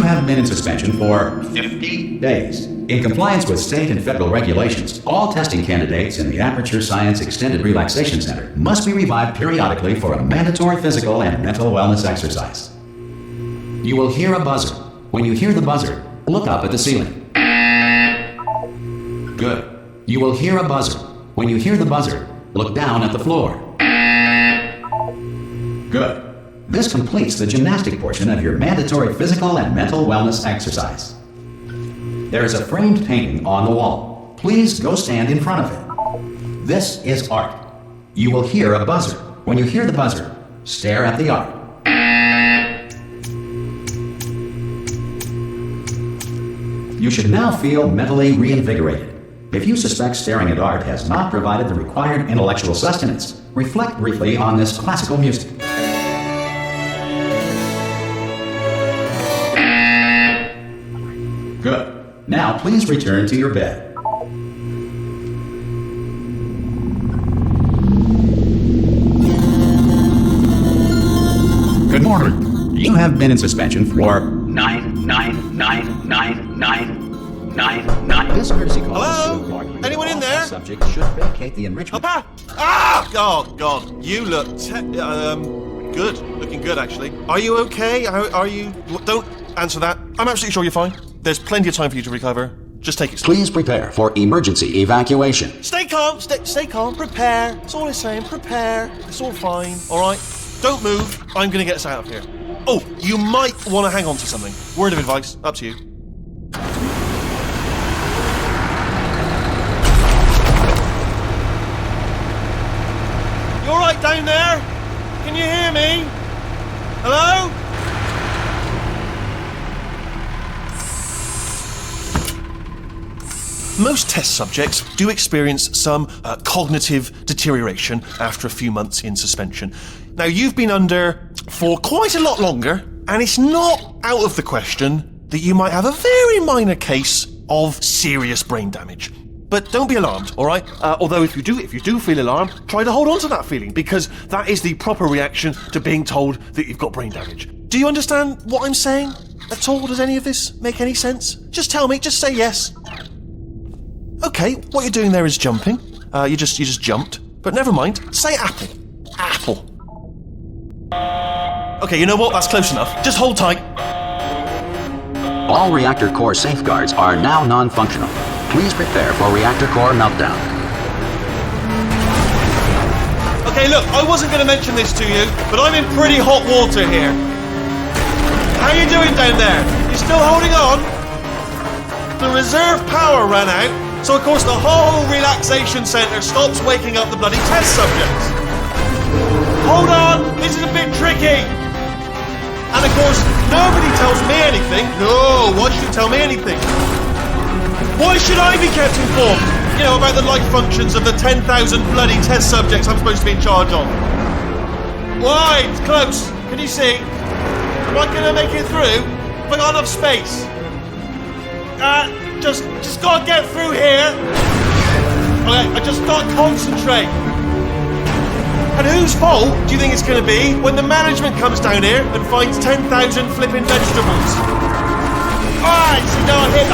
have been in suspension for 50 days. In compliance with state and federal regulations, all testing candidates in the Aperture Science Extended Relaxation Center must be revived periodically for a mandatory physical and mental wellness exercise. You will hear a buzzer. When you hear the buzzer, look up at the ceiling. Good. You will hear a buzzer. When you hear the buzzer, look down at the floor. Good. This completes the gymnastic portion of your mandatory physical and mental wellness exercise. There is a framed painting on the wall. Please go stand in front of it. This is art. You will hear a buzzer. When you hear the buzzer, stare at the art. You should now feel mentally reinvigorated. If you suspect staring at art has not provided the required intellectual sustenance, reflect briefly on this classical music. Good. Now please return to your bed. Good morning. You have been in suspension for 9999999. This courtesy call. Hello? Anyone in there? Subject should vacate the enrichment. Papa! Ah! Oh, God. You look good. Looking good, actually. Are you okay? Are you... Don't answer that. I'm absolutely sure you're fine. There's plenty of time for you to recover. Just take it slow. Please prepare for emergency evacuation. Stay calm. Stay calm. Prepare. That's all I'm saying. Prepare. It's all fine. All right? Don't move. I'm going to get us out of here. Oh, you might want to hang on to something. Word of advice. Up to you. You all right down there? Can you hear me? Hello? Most test subjects do experience some cognitive deterioration after a few months in suspension. Now, you've been under for quite a lot longer, and it's not out of the question that you might have a very minor case of serious brain damage. But don't be alarmed, all right? Although if you do feel alarmed, try to hold on to that feeling, because that is the proper reaction to being told that you've got brain damage. Do you understand what I'm saying at all? Does any of this make any sense? Just tell me, just say yes. Okay, what you're doing there is jumping. You just jumped. But never mind. Say apple. Apple. Okay, you know what? That's close enough. Just hold tight. All reactor core safeguards are now non-functional. Please prepare for reactor core meltdown. Okay, look, I wasn't going to mention this to you, but I'm in pretty hot water here. How you doing down there? You still holding on? The reserve power ran out. So, of course, the whole relaxation centre stops waking up the bloody test subjects. Hold on, this is a bit tricky. And, of course, nobody tells me anything. No, why should you tell me anything? Why should I be kept informed? You know, about the life functions of the 10,000 bloody test subjects I'm supposed to be in charge of. Why? It's close. Can you see? Am I going to make it through? Have I got enough space? Just gotta get through here. Okay, I just gotta concentrate. And whose fault do you think it's gonna be when the management comes down here and finds 10,000 flipping vegetables? Alright, so no, I hit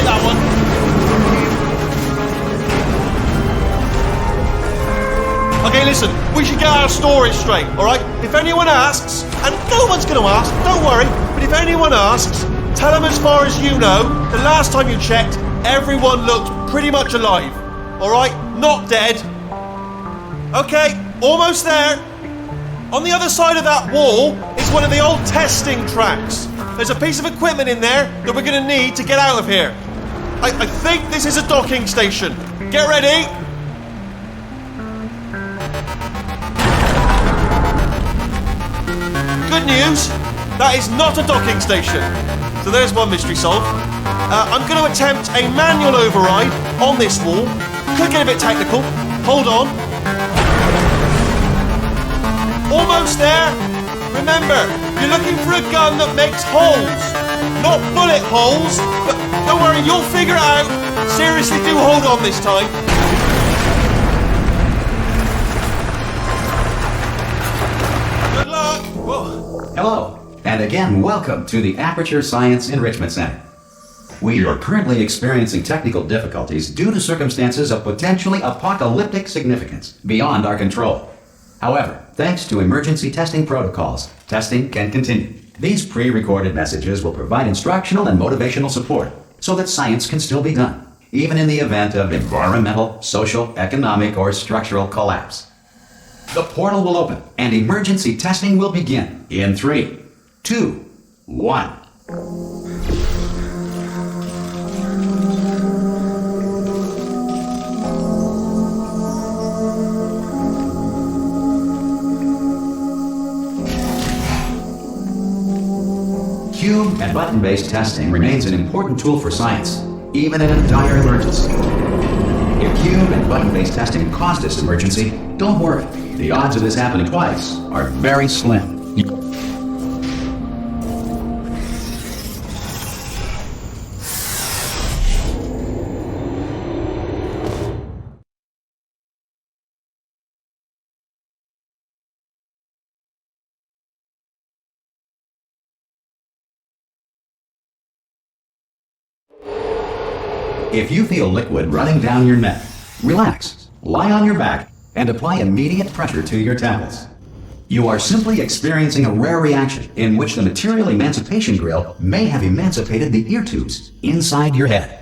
that one. Okay, listen, we should get our story straight, alright? If anyone asks, and no one's gonna ask, don't worry, but if anyone asks, tell them as far as you know, the last time you checked, everyone looked pretty much alive. Alright? Not dead. Okay, almost there. On the other side of that wall is one of the old testing tracks. There's a piece of equipment in there that we're going to need to get out of here. I think this is a docking station. Get ready. Good news, that is not a docking station. So there's one mystery solved. I'm going to attempt a manual override on this wall. Could get a bit technical. Hold on. Almost there. Remember, you're looking for a gun that makes holes. Not bullet holes, but don't worry, you'll figure it out. Seriously, do hold on this time. Good luck. Whoa. Hello, and again, welcome to the Aperture Science Enrichment Center. We are currently experiencing technical difficulties due to circumstances of potentially apocalyptic significance beyond our control. However, thanks to emergency testing protocols, testing can continue. These pre-recorded messages will provide instructional and motivational support so that science can still be done, even in the event of environmental, social, economic, or structural collapse. The portal will open and emergency testing will begin in 3, 2, 1. Cube and button-based testing remains an important tool for science, even in a dire emergency. If cube and button-based testing caused this emergency, don't worry. The odds of this happening twice are very slim. If you feel liquid running down your neck, relax, lie on your back, and apply immediate pressure to your temples. You are simply experiencing a rare reaction in which the material emancipation grill may have emancipated the ear tubes inside your head.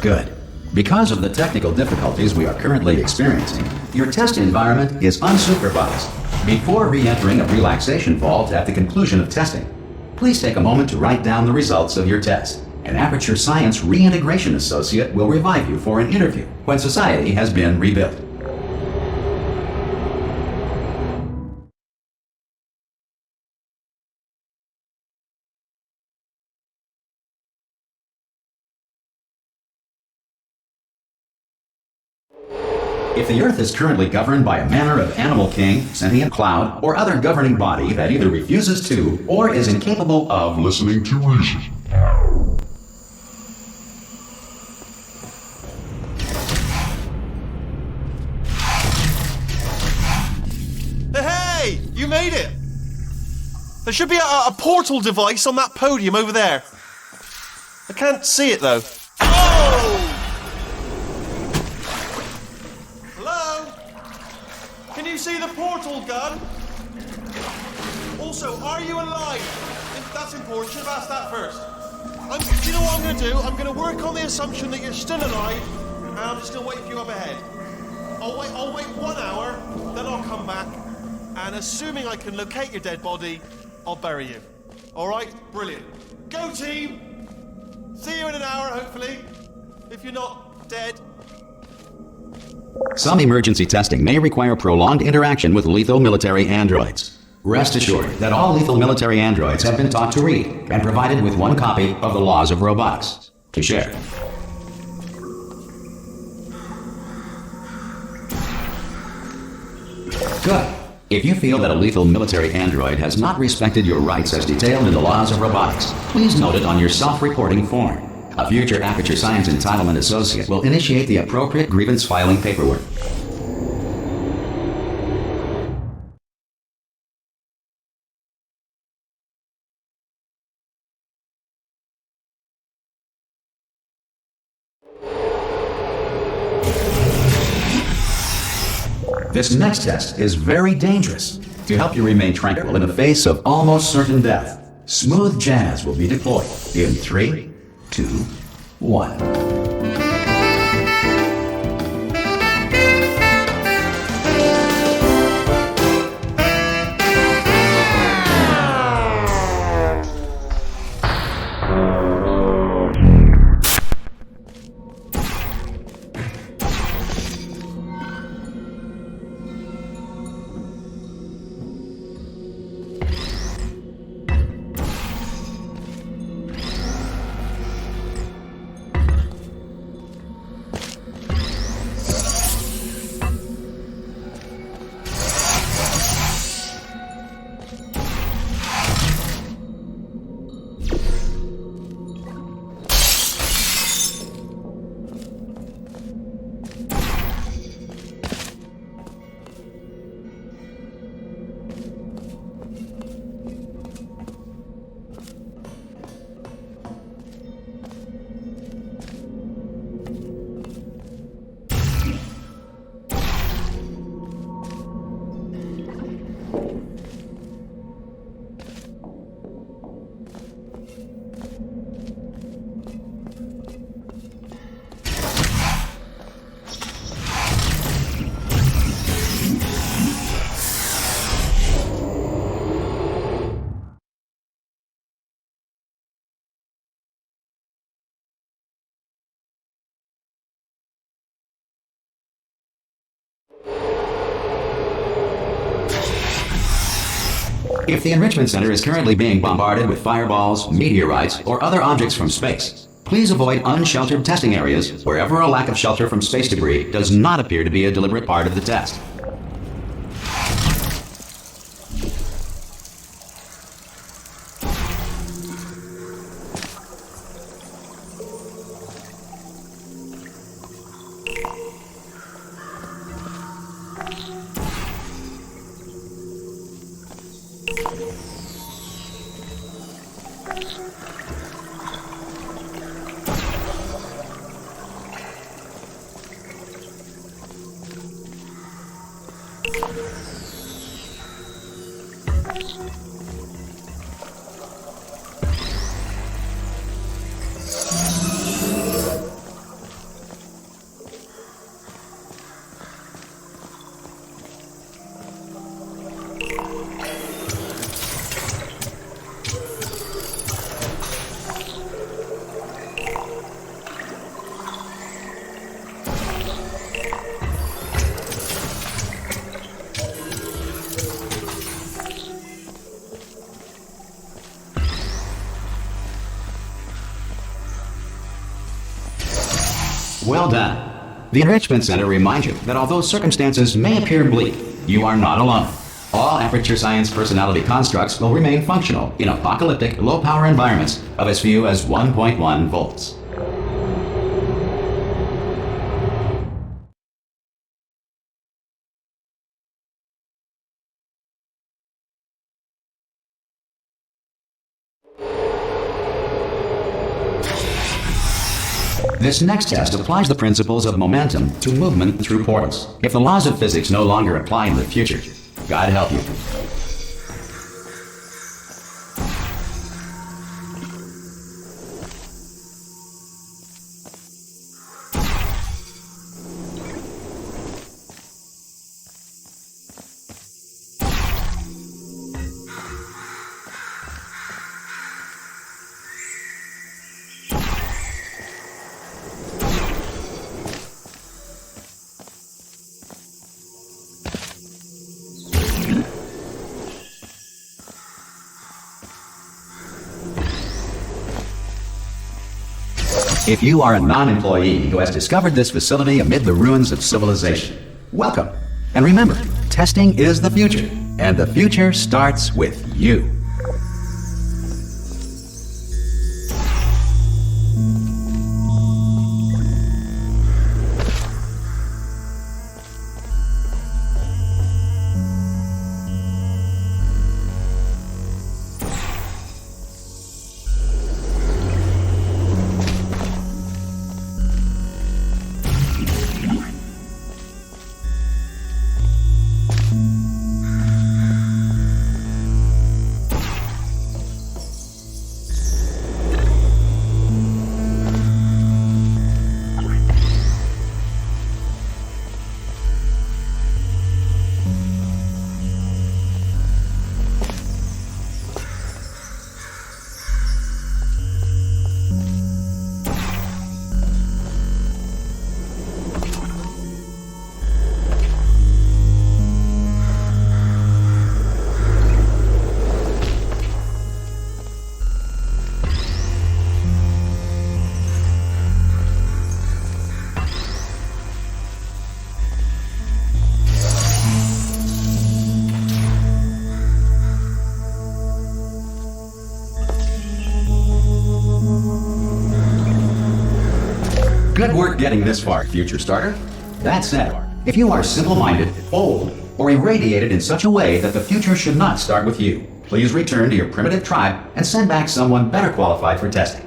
Good. Because of the technical difficulties we are currently experiencing, your test environment is unsupervised. Before re-entering a relaxation vault at the conclusion of testing, please take a moment to write down the results of your test. An Aperture Science Reintegration Associate will revive you for an interview when society has been rebuilt. If the Earth is currently governed by a manner of animal king, sentient cloud, or other governing body that either refuses to or is incapable of listening to reason. Hey! You made it! There should be a portal device on that podium over there. I can't see it though. Oh! Can you see the portal gun? Also, are you alive? That's important. Should have asked that first. Do you know what I'm going to do? I'm going to work on the assumption that you're still alive, and I'm just going to wait for you up ahead. I'll wait 1 hour, then I'll come back, and assuming I can locate your dead body, I'll bury you. All right? Brilliant. Go team! See you in an hour, hopefully. If you're not dead. Some emergency testing may require prolonged interaction with lethal military androids. Rest assured that all lethal military androids have been taught to read and provided with one copy of the Laws of Robotics to share. Good. If you feel that a lethal military android has not respected your rights as detailed in the Laws of Robotics, please note it on your self-reporting form. A future Aperture Science Entitlement Associate will initiate the appropriate grievance filing paperwork. This next test is very dangerous. To help you remain tranquil in the face of almost certain death, smooth jazz will be deployed in 3, 2, 1. If the Enrichment Center is currently being bombarded with fireballs, meteorites, or other objects from space, please avoid unsheltered testing areas wherever a lack of shelter from space debris does not appear to be a deliberate part of the test. Well done. The Enrichment Center reminds you that although circumstances may appear bleak, you are not alone. All Aperture Science personality constructs will remain functional in apocalyptic, low-power environments of as few as 1.1 volts. This next test applies the principles of momentum to movement through portals. If the laws of physics no longer apply in the future, God help you. If you are a non-employee who has discovered this facility amid the ruins of civilization, welcome. And remember, testing is the future, and the future starts with you. Good work getting this far, future starter. That said, if you are simple-minded, old, or irradiated in such a way that the future should not start with you, please return to your primitive tribe and send back someone better qualified for testing.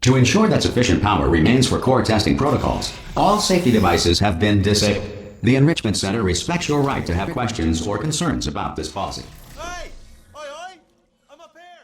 To ensure that sufficient power remains for core testing protocols, all safety devices have been disabled. The Enrichment Center respects your right to have questions or concerns about this policy.